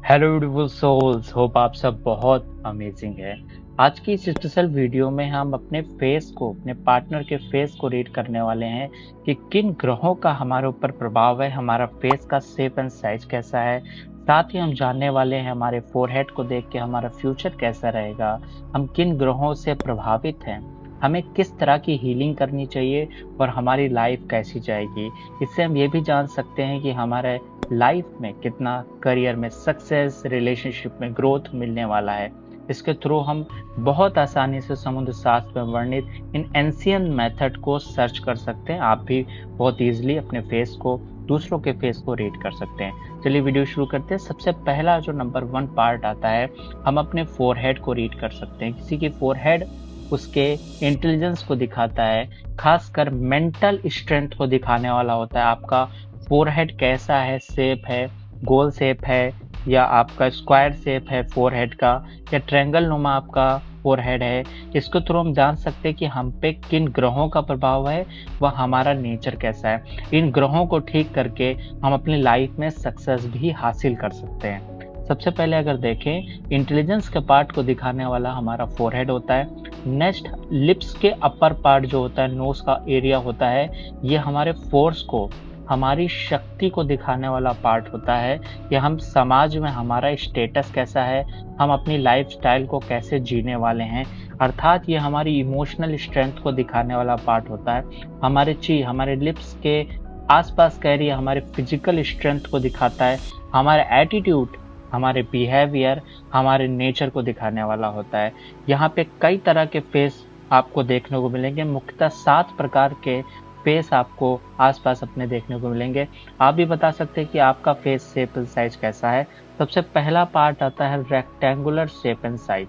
Hello beautiful souls, hope आप सब बहुत अमेजिंग है। आज की इस स्पेशल वीडियो में हम अपने फेस को, अपने पार्टनर के फेस को रीड करने वाले हैं कि किन ग्रहों का हमारे ऊपर प्रभाव है, हमारा फेस का शेप एंड साइज कैसा है। साथ ही हम जानने वाले हैं हमारे फोरहेड को देख के हमारा फ्यूचर कैसा रहेगा, हम किन ग्रहों से प्रभावित हैं, हमें किस तरह की हीलिंग करनी चाहिए और हमारी लाइफ कैसी जाएगी। इससे हम ये भी जान सकते हैं कि हमारे लाइफ में कितना करियर में सक्सेस, रिलेशनशिप में ग्रोथ मिलने वाला है। इसके थ्रू हम बहुत आसानी से समुद्र शास्त्र में वर्णित इन एंशियंट मेथड को सर्च कर सकते हैं। आप भी बहुत इजीली अपने फेस को, दूसरों के फेस को रीड कर सकते हैं। चलिए वीडियो शुरू करते हैं। सबसे पहला जो नंबर 1 पार्ट आता है, हम अपने फोरहेड को रीड कर सकते हैं। किसी की फोरहेड उसके इंटेलिजेंस को दिखाता है, खासकर मेंटल स्ट्रेंथ को दिखाने वाला होता है। आपका फोरहेड कैसा है, शेप है, गोल शेप है या आपका स्क्वायर शेप है फोरहेड का, या ट्रायंगल नुमा आपका फोरहेड है। इसके थ्रू हम जान सकते हैं कि हम पे किन ग्रहों का प्रभाव है, वह हमारा नेचर कैसा है। इन ग्रहों को ठीक करके हम अपनी लाइफ में सक्सेस भी हासिल कर सकते हैं। सबसे पहले अगर देखें, इंटेलिजेंस के पार्ट को दिखाने वाला हमारा फोरहेड होता है। नेक्स्ट, लिप्स के अपर पार्ट जो होता है, नोज का एरिया होता है, ये हमारे फोर्स को, हमारी शक्ति को दिखाने वाला पार्ट होता है कि हम समाज में हमारा स्टेटस कैसा है, हम अपनी लाइफस्टाइल को कैसे जीने वाले हैं। अर्थात ये हमारी इमोशनल स्ट्रेंथ को दिखाने वाला पार्ट होता है। हमारे लिप्स के आसपास का एरिया हमारे फिजिकल स्ट्रेंथ को दिखाता है। हमारा एटीट्यूड, हमारे बिहेवियर, हमारे नेचर को दिखाने वाला होता है। यहाँ पे कई तरह के फेस आपको देखने को मिलेंगे। मुख्यतः 7 प्रकार के फेस आपको आसपास अपने देखने को मिलेंगे। आप भी बता सकते हैं कि आपका फेस शेप एंड साइज कैसा है। सबसे पहला पार्ट आता है रेक्टेंगुलर शेप एंड साइज।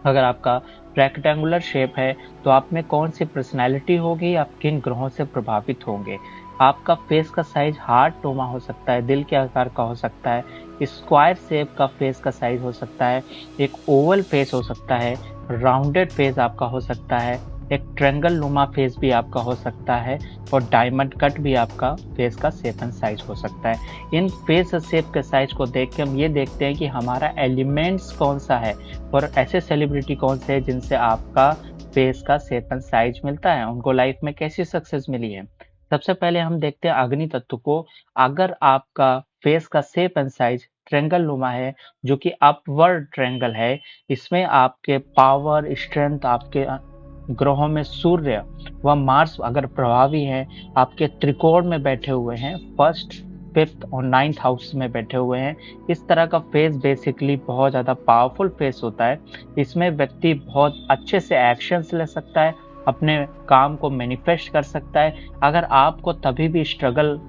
अगर आपका रेक्टेंगुलर शेप है तो आप में कौन सी पर्सनैलिटी होगी, आप किन ग्रहों से प्रभावित होंगे। आपका फेस का साइज हार्ट नुमा हो सकता है, दिल के आकार का हो सकता है, स्क्वायर शेप का फेस का साइज हो सकता है, एक ओवल फेस हो सकता है, राउंडेड फेस आपका हो सकता है, एक ट्रायंगल नुमा फेस भी आपका हो सकता है, और डायमंड कट भी आपका फेस का शेप एंड साइज हो सकता है। इन फेस शेप के साइज को देख के हम ये देखते हैं कि हमारा एलिमेंट्स कौन सा है और ऐसे सेलिब्रिटी कौन से हैं जिनसे आपका फेस का शेप एंड साइज मिलता है, उनको लाइफ में कैसी सक्सेस मिली है। सबसे पहले हम देखते हैं अग्नि तत्व को। अगर आपका फेस का शेप एंड साइज ट्रायंगल नुमा है, जो कि अपवर्ड ट्रायंगल है, इसमें आपके पावर, स्ट्रेंथ, आपके ग्रहों में सूर्य व मार्स अगर प्रभावी हैं, आपके त्रिकोण में बैठे हुए हैं, फर्स्ट, फिफ्थ और 9th हाउस में बैठे हुए हैं, इस तरह का फेस बेसिकली बहुत ज़्यादा पावरफुल फेस होता है। इसमें व्यक्ति बहुत अच्छे से एक्शंस ले सकता है, अपने काम को मैनिफेस्ट कर सकता है। अगर आपको तभी भी स्ट्रगल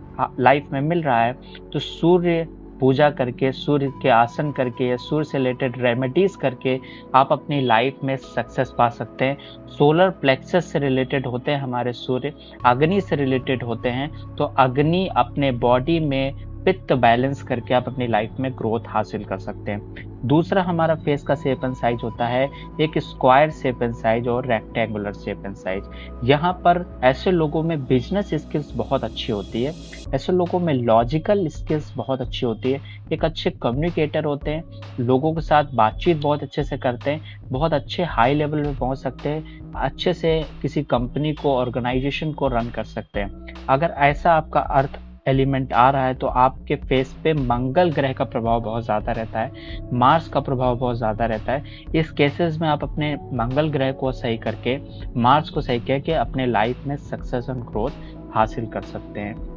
लाइफ में मिल रहा है तो सूर्य पूजा करके, सूर्य के आसन करके या सूर्य से रिलेटेड रेमेडीज करके आप अपनी लाइफ में सक्सेस पा सकते हैं। सोलर प्लेक्सस से रिलेटेड होते हैं हमारे सूर्य, अग्नि से रिलेटेड होते हैं, तो अग्नि अपने बॉडी में पित्त बैलेंस करके आप अपनी लाइफ में ग्रोथ हासिल कर सकते हैं। दूसरा हमारा फेस का शेप एंड साइज होता है एक स्क्वायर शेप एंड साइज और रेक्टेंगुलर शेप एंड साइज। यहाँ पर ऐसे लोगों में बिजनेस स्किल्स बहुत अच्छी होती है, ऐसे लोगों में लॉजिकल स्किल्स बहुत अच्छी होती है, एक अच्छे कम्युनिकेटर होते हैं, लोगों के साथ बातचीत बहुत अच्छे से करते हैं, बहुत अच्छे हाई लेवल में पहुंच सकते हैं, अच्छे से किसी कंपनी को, ऑर्गेनाइजेशन को रन कर सकते हैं। अगर ऐसा आपका अर्थ एलिमेंट आ रहा है तो आपके फेस पे मंगल ग्रह का प्रभाव बहुत ज़्यादा रहता है, मार्स का प्रभाव बहुत ज़्यादा रहता है। इस केसेस में आप अपने मंगल ग्रह को सही करके, मार्स को सही करके अपने लाइफ में सक्सेस एंड ग्रोथ हासिल कर सकते हैं।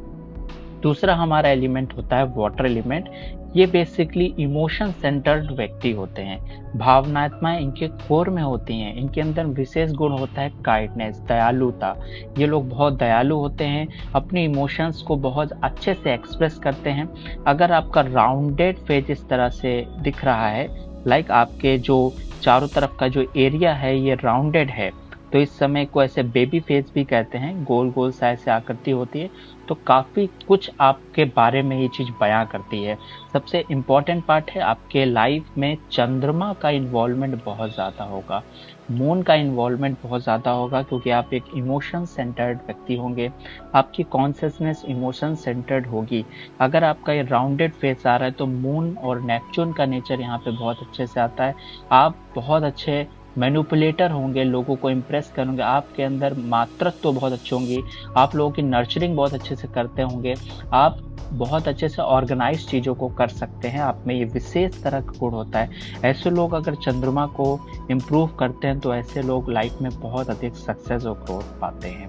दूसरा हमारा एलिमेंट होता है वाटर एलिमेंट। ये बेसिकली इमोशन सेंटर्ड व्यक्ति होते हैं, भावनात्माएं इनके कोर में होती हैं, इनके अंदर विशेष गुण होता है काइंडनेस, दयालुता। ये लोग बहुत दयालु होते हैं, अपने इमोशंस को बहुत अच्छे से एक्सप्रेस करते हैं। अगर आपका राउंडेड फेस इस तरह से दिख रहा है, लाइक आपके जो चारों तरफ का जो एरिया है ये राउंडेड है, तो इस समय को ऐसे बेबी फेस भी कहते हैं, गोल गोल सा ऐसे आकृति होती है। तो काफ़ी कुछ आपके बारे में ये चीज़ बयां करती है। सबसे इम्पोर्टेंट पार्ट है आपके लाइफ में चंद्रमा का इन्वॉल्वमेंट बहुत ज़्यादा होगा, मून का इन्वॉल्वमेंट बहुत ज़्यादा होगा, क्योंकि आप एक इमोशन सेंटर्ड व्यक्ति होंगे, आपकी कॉन्शियसनेस इमोशन सेंटर्ड होगी। अगर आपका ये राउंडेड फेस आ रहा है तो मून और नेपच्यून का नेचर यहाँ पे बहुत अच्छे से आता है। आप बहुत अच्छे मैनिपुलेटर होंगे, लोगों को इम्प्रेस करेंगे, आपके अंदर मातृत्व तो बहुत अच्छी होंगी, आप लोगों की नर्चरिंग बहुत अच्छे से करते होंगे, आप बहुत अच्छे से ऑर्गेनाइज चीज़ों को कर सकते हैं, आप में ये विशेष तरह का गुण होता है। ऐसे लोग अगर चंद्रमा को इम्प्रूव करते हैं तो ऐसे लोग लाइफ में बहुत अधिक सक्सेस और ग्रोथ पाते हैं।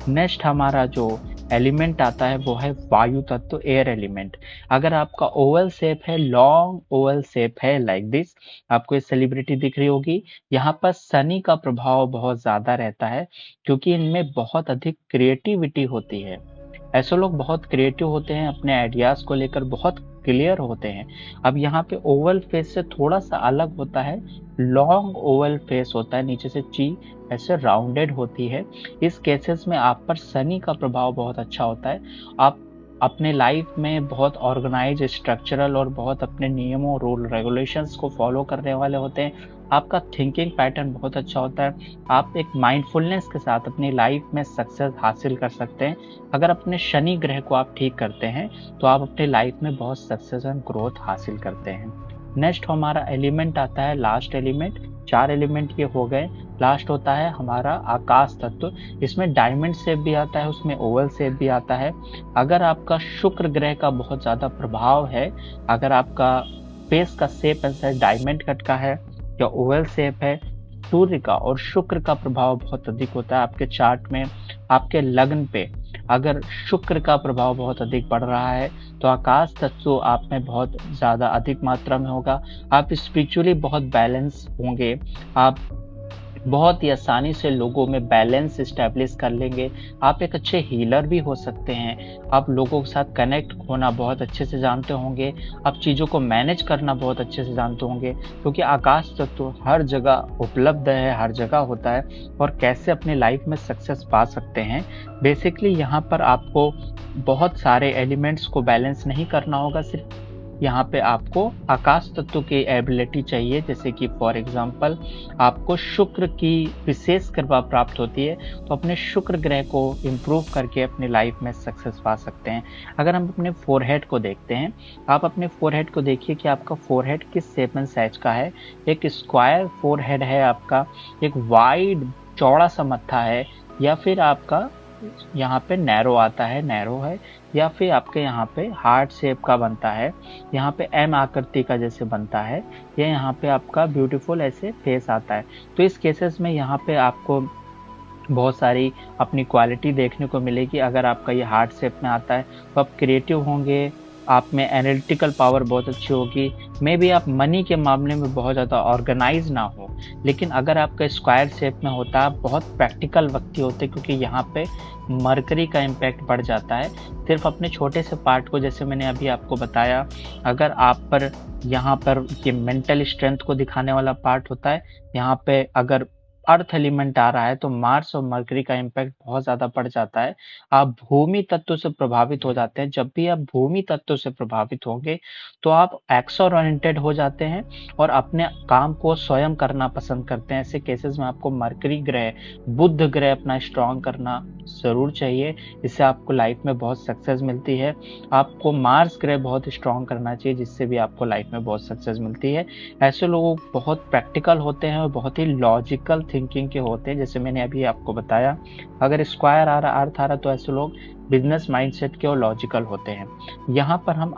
नेक्स्ट हमारा जो एलिमेंट आता है वो है वायु तत्व, एयर एलिमेंट। अगर आपका ओवल शेप है, लॉन्ग ओवल शेप है लाइक दिस, आपको ये सेलिब्रिटी दिख रही होगी, यहाँ पर शनि का प्रभाव बहुत ज़्यादा रहता है, क्योंकि इनमें बहुत अधिक क्रिएटिविटी होती है। ऐसे लोग बहुत क्रिएटिव होते हैं, अपने आइडियाज़ को लेकर बहुत क्लियर होते हैं। अब यहाँ पे ओवल फेस से थोड़ा सा अलग होता है, लॉन्ग ओवल फेस होता है, नीचे से ची ऐसे राउंडेड होती है। इस केसेस में आप पर शनि का प्रभाव बहुत अच्छा होता है। आप अपने लाइफ में बहुत ऑर्गेनाइज, स्ट्रक्चरल और बहुत अपने नियमों, रूल रेगुलेशंस को फॉलो करने वाले होते हैं। आपका थिंकिंग पैटर्न बहुत अच्छा होता है। आप एक माइंडफुलनेस के साथ अपनी लाइफ में सक्सेस हासिल कर सकते हैं। अगर अपने शनि ग्रह को आप ठीक करते हैं तो आप अपने लाइफ में बहुत सक्सेस एंड ग्रोथ हासिल करते हैं। नेक्स्ट हमारा एलिमेंट आता है, लास्ट एलिमेंट। 4 एलिमेंट ये हो गए। लास्ट होता है हमारा आकाश तत्व। इसमें डायमंड शेप भी आता है, उसमें ओवल शेप भी आता है। अगर आपका शुक्र ग्रह का बहुत ज़्यादा प्रभाव है, अगर आपका फेस का शेप ऐसा डायमंड कट का है या ओवल शेप है, सूर्य का और शुक्र का प्रभाव बहुत अधिक होता है आपके चार्ट में। आपके लग्न पे अगर शुक्र का प्रभाव बहुत अधिक बढ़ रहा है तो आकाश तत्व आप में बहुत ज़्यादा अधिक मात्रा में होगा। आप स्पिरिचुअली बहुत बैलेंस होंगे, आप बहुत ही आसानी से लोगों में बैलेंस इस्टेब्लिश कर लेंगे। आप एक अच्छे हीलर भी हो सकते हैं। आप लोगों के साथ कनेक्ट होना बहुत अच्छे से जानते होंगे। आप चीज़ों को मैनेज करना बहुत अच्छे से जानते होंगे, क्योंकि आकाश तत्व हर जगह उपलब्ध है, हर जगह होता है। और कैसे अपनी लाइफ में सक्सेस पा सकते हैं, बेसिकली यहाँ पर आपको बहुत सारे एलिमेंट्स को बैलेंस नहीं करना होगा, सिर्फ यहाँ पे आपको आकाश तत्व की एबिलिटी चाहिए। जैसे कि फॉर एग्जांपल आपको शुक्र की विशेष कृपा प्राप्त होती है, तो अपने शुक्र ग्रह को इम्प्रूव करके अपनी लाइफ में सक्सेस पा सकते हैं। अगर हम अपने फोरहेड को देखते हैं, आप अपने फोरहेड को देखिए कि आपका फोरहेड किस शेप एंड साइज का है। एक स्क्वायर फोरहेड है आपका, एक वाइड चौड़ा सा मत्था है, या फिर आपका यहाँ पे नैरो आता है, नैरो है, या फिर आपके यहाँ पे हार्ट शेप का बनता है, यहाँ पे एम आकृति का जैसे बनता है, या यहाँ पे आपका ब्यूटीफुल ऐसे फेस आता है। तो इस केसेस में यहाँ पे आपको बहुत सारी अपनी क्वालिटी देखने को मिलेगी। अगर आपका ये हार्ट शेप में आता है तो आप क्रिएटिव होंगे, आप में एनालिटिकल पावर बहुत अच्छी होगी। मे बी आप मनी के मामले में बहुत ज़्यादा ऑर्गेनाइज ना हो, लेकिन अगर आपका स्क्वायर शेप में होता है, आप बहुत प्रैक्टिकल व्यक्ति होते, क्योंकि यहाँ पे मरकरी का इम्पैक्ट बढ़ जाता है। सिर्फ अपने छोटे से पार्ट को, जैसे मैंने अभी आपको बताया, अगर आप पर यहाँ पर ये मेंटल स्ट्रेंथ को दिखाने वाला पार्ट होता है, यहाँ पे अगर अर्थ एलिमेंट आ रहा है तो मार्स और मरकरी का इम्पैक्ट बहुत ज़्यादा बढ़ जाता है। आप भूमि तत्व से प्रभावित हो जाते हैं। जब भी आप भूमि तत्व से प्रभावित होंगे तो आप एक्शन ओरिएंटेड हो जाते हैं और अपने काम को स्वयं करना पसंद करते हैं। ऐसे केसेस में आपको मरकरी ग्रह, बुध ग्रह अपना स्ट्रॉन्ग करना ज़रूर चाहिए। इससे आपको लाइफ में बहुत सक्सेस मिलती है। आपको मार्स ग्रह बहुत स्ट्रॉन्ग करना चाहिए, जिससे भी आपको लाइफ में बहुत सक्सेस मिलती है। ऐसे लोग बहुत प्रैक्टिकल होते हैं और बहुत ही लॉजिकल थिंकिंग के होते हैं। जैसे मैंने अभी आपको बताया, अगर स्क्वायर आ रहा, अर्थ आ रहा, तो ऐसे लोग बिजनेस माइंडसेट के और लॉजिकल होते हैं। यहाँ पर हम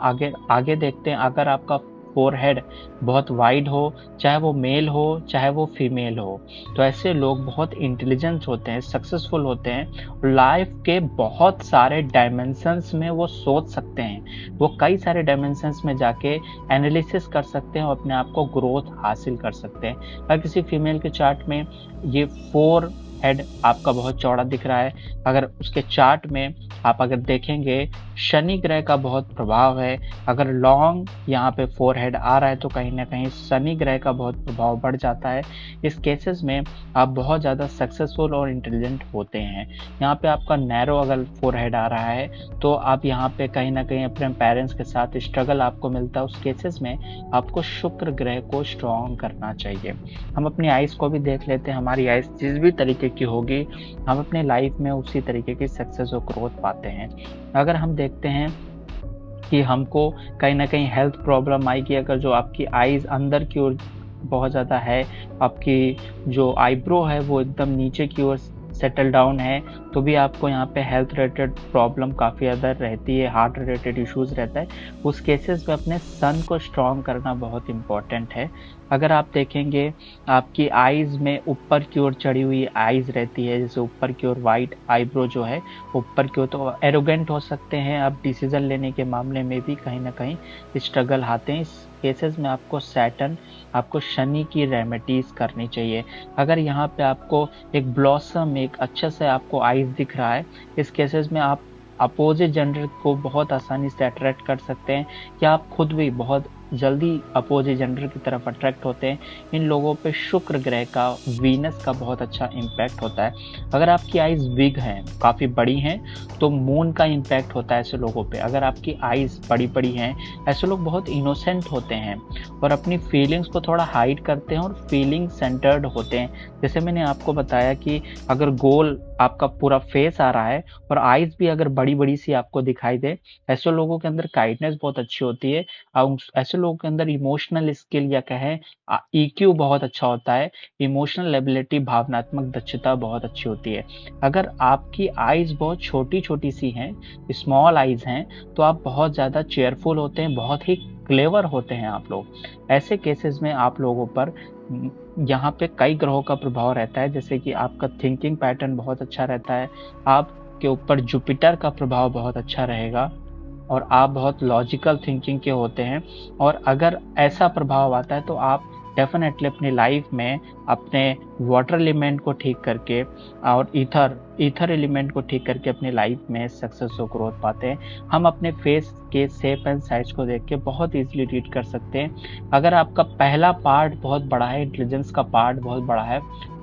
आगे देखते हैं। अगर आपका फोरहेड बहुत वाइड हो, चाहे वो मेल हो चाहे वो फीमेल हो, तो ऐसे लोग बहुत इंटेलिजेंट होते हैं, सक्सेसफुल होते हैं। लाइफ के बहुत सारे डायमेंशंस में वो सोच सकते हैं, वो कई सारे डायमेंशंस में जाके एनालिसिस कर सकते हैं और अपने आप को ग्रोथ हासिल कर सकते हैं। अगर किसी फीमेल के चार्ट में ये 4 हेड आपका बहुत चौड़ा दिख रहा है। अगर उसके चार्ट में आप अगर देखेंगे, शनि ग्रह का बहुत प्रभाव है। अगर लॉन्ग यहाँ पे फोरहेड आ रहा है तो कहीं ना कहीं शनि ग्रह का बहुत प्रभाव बढ़ जाता है। इस केसेस में आप बहुत ज़्यादा सक्सेसफुल और इंटेलिजेंट होते हैं। यहाँ पे आपका नैरो अगर फोरहेड आ रहा है तो आप यहाँ पे कहीं ना कहीं अपने पेरेंट्स के साथ स्ट्रगल आपको मिलता है। उस केसेस में आपको शुक्र ग्रह को स्ट्रॉन्ग करना चाहिए। हम अपनी आइज़ को भी देख लेते हैं। हमारी आइज़ जिस भी तरीके की होगी, हम अपने लाइफ में उसी तरीके की सक्सेस और ग्रोथ पाते हैं। अगर हम देखते हैं कि हमको कहीं ना कहीं हेल्थ प्रॉब्लम आएगी, अगर जो आपकी आइज़ अंदर की ओर बहुत ज़्यादा है, आपकी जो आईब्रो है वो एकदम नीचे की ओर सेटल डाउन है, तो भी आपको यहाँ पे हेल्थ रिलेटेड प्रॉब्लम काफ़ी ज़्यादा रहती है, हार्ट रिलेटेड इश्यूज़ रहता है। उस केसेस में अपने सन को स्ट्रॉन्ग करना बहुत इम्पॉर्टेंट है। अगर आप देखेंगे, आपकी आइज़ में ऊपर की ओर चढ़ी हुई आइज़ रहती है, जैसे ऊपर की ओर वाइट आईब्रो जो है ऊपर की ओर, तो एरोगेंट हो सकते हैं आप। डिसीजन लेने के मामले में भी कहीं ना कहीं स्ट्रगल आते हैं। इस केसेस में आपको सैटर्न, आपको शनि की रेमेडीज करनी चाहिए। अगर यहाँ पे आपको एक ब्लॉसम, एक अच्छे से आपको आइज दिख रहा है, इस केसेस में आप अपोजिट जेंडर को बहुत आसानी से अट्रैक्ट कर सकते हैं, या आप खुद भी बहुत जल्दी अपोजिट जेंडर की तरफ अट्रैक्ट होते हैं। इन लोगों पे शुक्र ग्रह का, वीनस का बहुत अच्छा इम्पैक्ट होता है। अगर आपकी आइज़ बिग हैं, काफ़ी बड़ी हैं, तो मून का इम्पैक्ट होता है ऐसे लोगों पे। अगर आपकी आइज़ बड़ी बड़ी हैं, ऐसे लोग बहुत इनोसेंट होते हैं और अपनी फीलिंग्स को थोड़ा हाइड करते हैं और फीलिंग सेंटर्ड होते हैं। जैसे मैंने आपको बताया कि अगर गोल आपका पूरा फेस आ रहा है और आइज़ भी अगर बड़ी बड़ी सी आपको दिखाई दे, ऐसे लोगों के अंदर काइंडनेस बहुत अच्छी होती है। ऐसे लोगों के अंदर इमोशनल स्किल या कहें ईक्यू बहुत अच्छा होता है। इमोशनल एबिलिटी, भावनात्मक दक्षता बहुत अच्छी होती है। अगर आपकी आइज़ बहुत छोटी छोटी सी हैं, स्मॉल आइज़ हैं, तो आप बहुत ज़्यादा चेयरफुल होते हैं, बहुत ही क्लेवर होते हैं आप लोग। ऐसे केसेस में आप लोगों पर यहाँ पे कई ग्रहों का प्रभाव रहता है, जैसे कि आपका थिंकिंग पैटर्न बहुत अच्छा रहता है, आपके ऊपर जुपिटर का प्रभाव बहुत अच्छा रहेगा और आप बहुत लॉजिकल थिंकिंग के होते हैं। और अगर ऐसा प्रभाव आता है तो आप डेफिनेटली अपनी लाइफ में अपने वाटर एलिमेंट को ठीक करके और ईथर एलिमेंट को ठीक करके अपनी लाइफ में सक्सेस और ग्रोथ पाते हैं। हम अपने फेस के शेप एंड साइज को देख के बहुत इजीली रीड कर सकते हैं। अगर आपका पहला पार्ट बहुत बड़ा है, इंटेलिजेंस का पार्ट बहुत बड़ा है,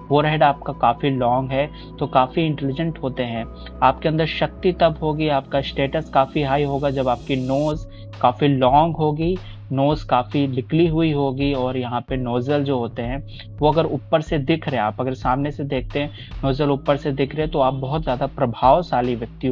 फोरहेड आपका काफ़ी लॉन्ग है, तो काफ़ी इंटेलिजेंट होते हैं। आपके अंदर शक्ति तब होगी, आपका स्टेटस काफ़ी हाई होगा जब आपकी नोज़ काफ़ी लॉन्ग होगी, नोज़ काफ़ी निकली हुई होगी, और यहाँ पे नोज़ल जो होते हैं वो अगर ऊपर से दिख रहे हैं, आप अगर सामने से देखते हैं नोज़ल ऊपर से दिख रहे हैं, तो आप बहुत ज़्यादा प्रभावशाली व्यक्ति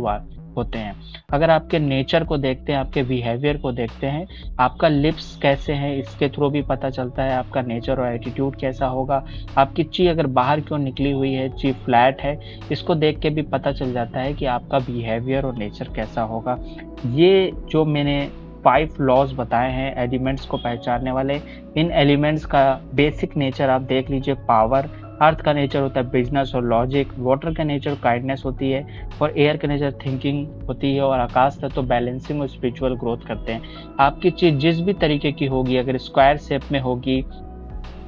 होते हैं। अगर आपके नेचर को देखते हैं, आपके बिहेवियर को देखते हैं, आपका लिप्स कैसे हैं, इसके थ्रू भी पता चलता है आपका नेचर और एटीट्यूड कैसा होगा। आपकी ची अगर बाहर की ओर निकली हुई है, ची फ्लैट है, इसको देख के भी पता चल जाता है कि आपका बिहेवियर और नेचर कैसा होगा। ये जो मैंने 5 लॉज बताए हैं एलिमेंट्स को पहचानने वाले, इन एलिमेंट्स का बेसिक नेचर आप देख लीजिए। पावर, अर्थ का नेचर होता है बिजनेस और लॉजिक, वाटर का नेचर काइंडनेस होती है, और एयर का नेचर थिंकिंग होती है, और आकाश तत्व तो बैलेंसिंग और स्पिरिचुअल ग्रोथ करते हैं। आपकी चीज जिस भी तरीके की होगी, अगर स्क्वायर शेप में होगी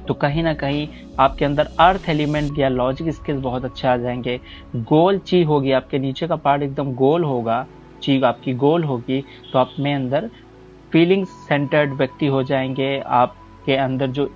तो कहीं ना कहीं आपके अंदर अर्थ एलिमेंट या लॉजिक स्किल्स बहुत अच्छे आ जाएंगे। गोल ची होगी, आपके नीचे का पार्ट एकदम गोल होगा, ची आपकी गोल होगी, तो आप में अंदर फीलिंग सेंटर्ड व्यक्ति हो जाएंगे। आपके अंदर जो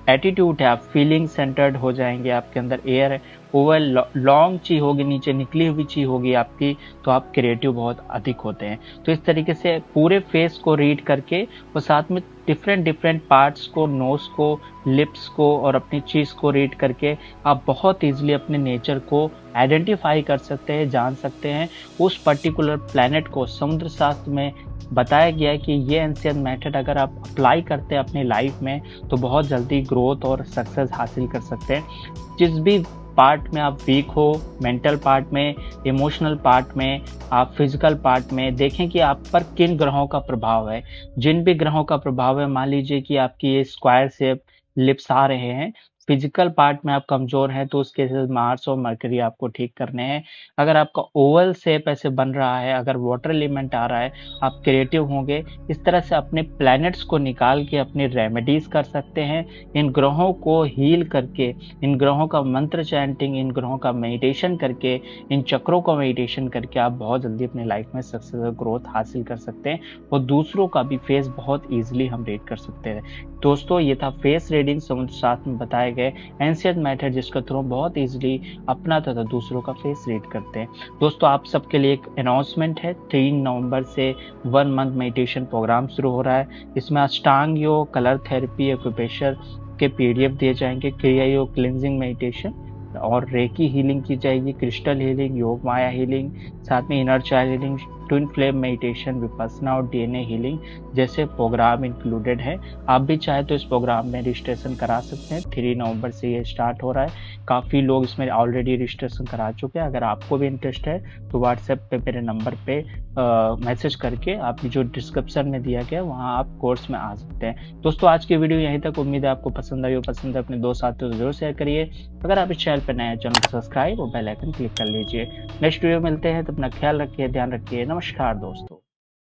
एटीट्यूड है, आप फीलिंग सेंटर्ड हो जाएंगे। आपके अंदर एयर है, ओवर लॉन्ग ची होगी, नीचे निकली हुई ची होगी आपकी, तो आप क्रिएटिव बहुत अधिक होते हैं। तो इस तरीके से पूरे फेस को रीड करके और साथ में डिफरेंट पार्ट्स को, नोज को, लिप्स को और अपनी चीज को रीड करके आप बहुत इजीली अपने नेचर को आइडेंटिफाई कर सकते हैं, जान सकते हैं। उस पर्टिकुलर प्लैनेट को समुद्र शास्त्र में बताया गया है कि ये एंशिएंट मेथड अगर आप अप्लाई करते हैं अपनी लाइफ में तो बहुत जल्दी ग्रोथ और सक्सेस हासिल कर सकते हैं। जिस भी पार्ट में आप वीक हो, मेंटल पार्ट में, इमोशनल पार्ट में, आप फिजिकल पार्ट में, देखें कि आप पर किन ग्रहों का प्रभाव है। जिन भी ग्रहों का प्रभाव है, मान लीजिए कि आपकी ये स्क्वायर शेप लिप्स आ रहे हैं, फिजिकल पार्ट में आप कमज़ोर हैं तो उसके लिए मार्स और मरकरी आपको ठीक करने हैं। अगर आपका ओवल शेप ऐसे बन रहा है, अगर वाटर एलिमेंट आ रहा है, आप क्रिएटिव होंगे। इस तरह से अपने प्लैनेट्स को निकाल के अपनी रेमेडीज़ कर सकते हैं। इन ग्रहों को हील करके, इन ग्रहों का मंत्र चैंटिंग, इन ग्रहों का मेडिटेशन करके, इन चक्रों का मेडिटेशन करके आप बहुत जल्दी अपनी लाइफ में सक्सेस और ग्रोथ हासिल कर सकते हैं और दूसरों का भी फेस बहुत ईजिली हम रीड कर सकते हैं। दोस्तों, ये था फेस रीडिंग समुद्र शास्त्र में बताए गए एंशिएंट मेथड, जिसके थ्रू बहुत ईजिली अपना तथा दूसरों का फेस रीड करते हैं। दोस्तों, आप सबके लिए एक अनाउंसमेंट है। 3 नवंबर से 1 मंथ मेडिटेशन प्रोग्राम शुरू हो रहा है। इसमें अष्टांग योग, कलर थेरेपी, एक्यूप्रेशर के पीडीएफ दिए जाएंगे, क्रिया योग, क्लिनजिंग मेडिटेशन और रेकी हीलिंग की जाएगी, क्रिस्टल हीलिंग, योग माया हीलिंग, साथ में inner child healing, twin flame meditation, Vipassana और डीएनए हीलिंग जैसे प्रोग्राम इंक्लूडेड है। आप भी चाहे तो इस प्रोग्राम में रजिस्ट्रेशन करा सकते हैं। 3 नवंबर से ये स्टार्ट हो रहा है। काफ़ी लोग इसमें ऑलरेडी रजिस्ट्रेशन करा चुके हैं। अगर आपको भी इंटरेस्ट है तो व्हाट्सएप पे मेरे नंबर पे मैसेज करके आप जो डिस्क्रिप्शन में दिया गया वहाँ आप कोर्स में आ सकते हैं। दोस्तों, आज की वीडियो यहीं तक। उम्मीद है आपको पसंद आई हो। पसंद है अपने दोस्त साथियों से जरूर शेयर करिए। अगर आप इस चैनल पर नए हैं, चैनल को सब्सक्राइब और बेल आइकन क्लिक कर लीजिए। नेक्स्ट वीडियो मिलते हैं, तो अपना ख्याल रखिए, ध्यान रखिए। नमस्कार दोस्तों।